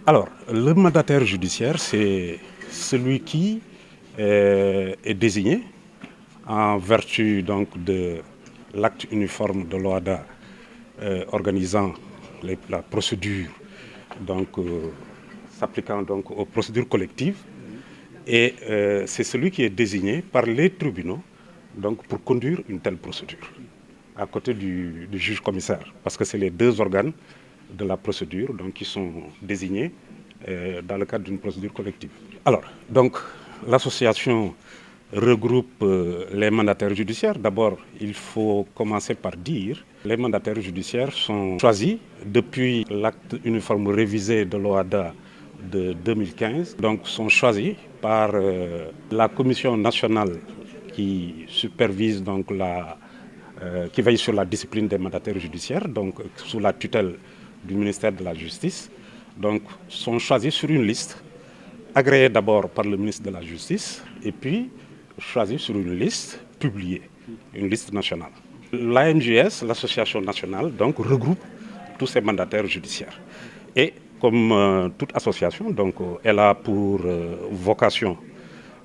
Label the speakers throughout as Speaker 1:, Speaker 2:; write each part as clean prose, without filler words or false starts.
Speaker 1: Alors, le mandataire judiciaire, c'est celui qui est désigné en vertu donc de l'acte uniforme de l'OHADA organisant la procédure s'appliquant donc aux procédures collectives. Et c'est celui qui est désigné par les tribunaux donc, pour conduire une telle procédure, à côté du juge commissaire, parce que c'est les deux organes de la procédure donc, qui sont désignés dans le cadre d'une procédure collective. Alors, donc, l'association regroupe les mandataires judiciaires. D'abord, il faut commencer par dire que les mandataires judiciaires sont choisis depuis l'acte uniforme révisé de l'OHADA de 2015, donc sont choisis par la commission nationale qui supervise donc qui veille sur la discipline des mandataires judiciaires, donc sous la tutelle du ministère de la Justice, donc sont choisis sur une liste, agréée d'abord par le ministre de la Justice, et puis choisis sur une liste publiée, une liste nationale. L'AMJS, l'association nationale, donc regroupe tous ces mandataires judiciaires. Et comme toute association, donc, elle a pour vocation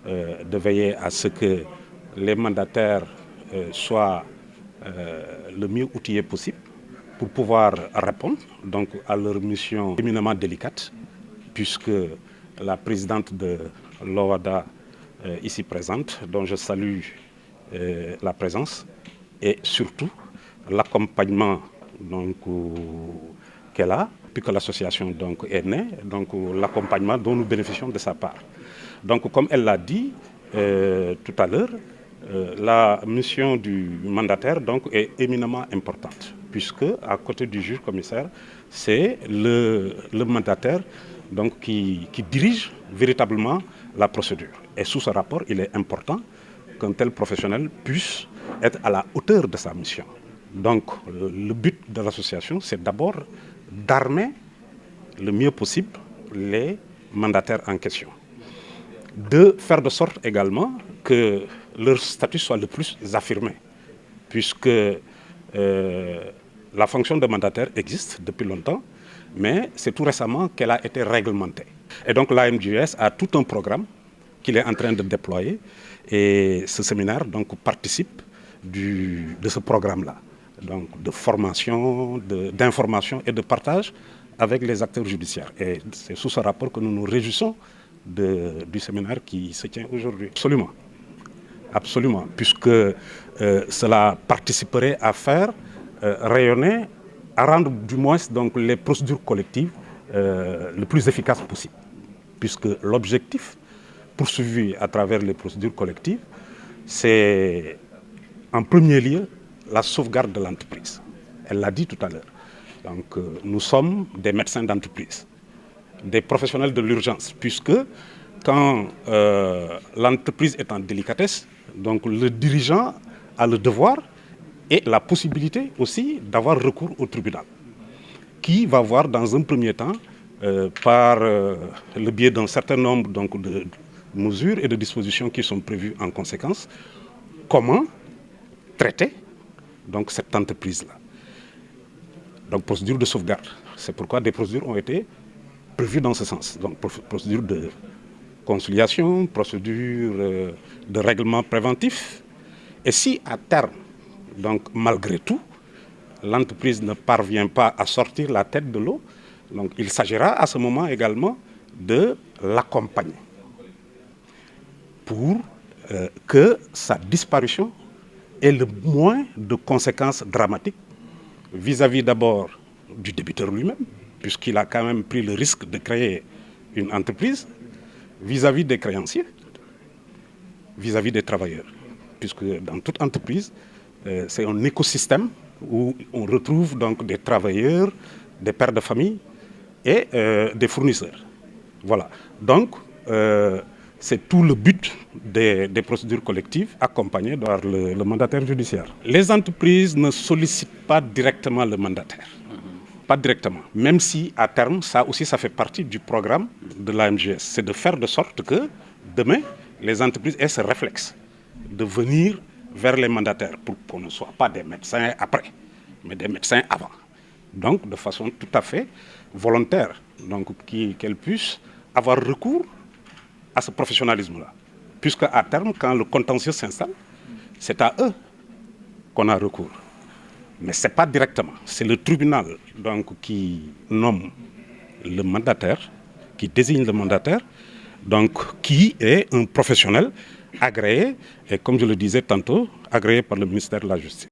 Speaker 1: de veiller à ce que les mandataires soient le mieux outillés possible pour pouvoir répondre donc, à leur mission éminemment délicate, puisque la présidente de l'OHADA ici présente, dont je salue la présence, et surtout l'accompagnement qu'elle a, puis que l'association est née, donc l'accompagnement dont nous bénéficions de sa part. Donc comme elle l'a dit tout à l'heure, la mission du mandataire donc, est éminemment importante, puisque à côté du juge commissaire, c'est le mandataire donc, qui dirige véritablement la procédure. Et sous ce rapport, il est important qu'un tel professionnel puisse être à la hauteur de sa mission. Donc le but de l'association, c'est d'abord d'armer le mieux possible les mandataires en question. De faire de sorte également que leur statut soit le plus affirmé, puisque la fonction de mandataire existe depuis longtemps, mais c'est tout récemment qu'elle a été réglementée. Et donc l'AMJS a tout un programme qu'il est en train de déployer, et ce séminaire donc, participe de ce programme-là, donc de formation, d'information et de partage avec les acteurs judiciaires. Et c'est sous ce rapport que nous nous réjouissons du séminaire qui se tient aujourd'hui. Absolument. Absolument, puisque cela participerait à faire rayonner, à rendre du moins donc, les procédures collectives le plus efficaces possible. Puisque l'objectif poursuivi à travers les procédures collectives, c'est en premier lieu la sauvegarde de l'entreprise. Elle l'a dit tout à l'heure. Donc nous sommes des médecins d'entreprise, des professionnels de l'urgence, puisque quand l'entreprise est en délicatesse, donc le dirigeant a le devoir et la possibilité aussi d'avoir recours au tribunal, qui va voir dans un premier temps, par le biais d'un certain nombre donc, de mesures et de dispositions qui sont prévues en conséquence, comment traiter donc, cette entreprise-là. Donc procédure de sauvegarde. C'est pourquoi des procédures ont été prévues dans ce sens. Donc procédure de conciliation, procédure de règlement préventif. Et si à terme, donc malgré tout, l'entreprise ne parvient pas à sortir la tête de l'eau, donc il s'agira à ce moment également de l'accompagner pour que sa disparition ait le moins de conséquences dramatiques vis-à-vis d'abord du débiteur lui-même, puisqu'il a quand même pris le risque de créer une entreprise, vis-à-vis des créanciers, vis-à-vis des travailleurs. Puisque dans toute entreprise, c'est un écosystème où on retrouve donc des travailleurs, des pères de famille et des fournisseurs. Voilà. Donc, c'est tout le but des procédures collectives accompagnées par le mandataire judiciaire. Les entreprises ne sollicitent pas directement le mandataire. Pas directement. Même si, à terme, ça aussi, ça fait partie du programme de l'AMJS. C'est de faire de sorte que, demain, les entreprises aient ce réflexe de venir vers les mandataires pour qu'on ne soit pas des médecins après, mais des médecins avant. Donc, de façon tout à fait volontaire, donc qu'elles puissent avoir recours à ce professionnalisme-là. Puisque à terme, quand le contentieux s'installe, c'est à eux qu'on a recours. Mais ce n'est pas directement, c'est le tribunal donc, qui nomme le mandataire, qui désigne le mandataire, donc qui est un professionnel agréé, et comme je le disais tantôt, agréé par le ministère de la Justice.